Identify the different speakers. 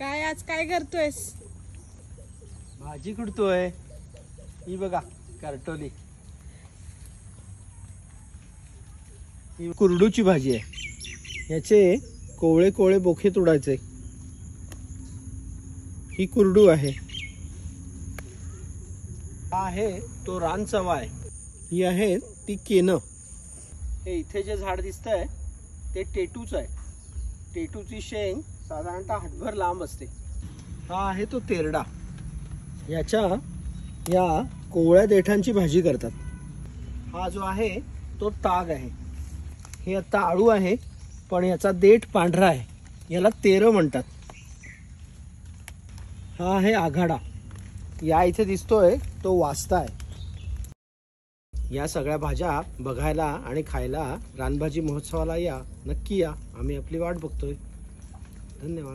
Speaker 1: काय आज काय करतोयस?
Speaker 2: भाजी कुटतोय. ही बघा करटोली, ही कुरडूची भाजी आहे. याचे कोवळे कोवळे बोखे तोडायचे. ही कुरडू आहे. हा आहे तो रानचवाय. ही आहे ती केनं. हे इथे जे झाड दिसतंय ते टेटूच आहे. टेटूची शेंग साधारणतः हातभर लांब असते. हा आहे तो तेरडा. याच्या या कोवळ्या देठांची भाजी करतात. हा जो आहे तो ताग आहे. हे आता आळू आहे पण याचा देठ पांढरा आहे. याला तेरं म्हणतात. हा आहे आघाडा. या इथे दिसतोय तो वास्ता आहे. या सगळ्या भाज्या बघायला आणि खायला रानभाजी महोत्सवाला या, नक्की या. आम्ही आपली वाट बघतोय. धन्यवाद.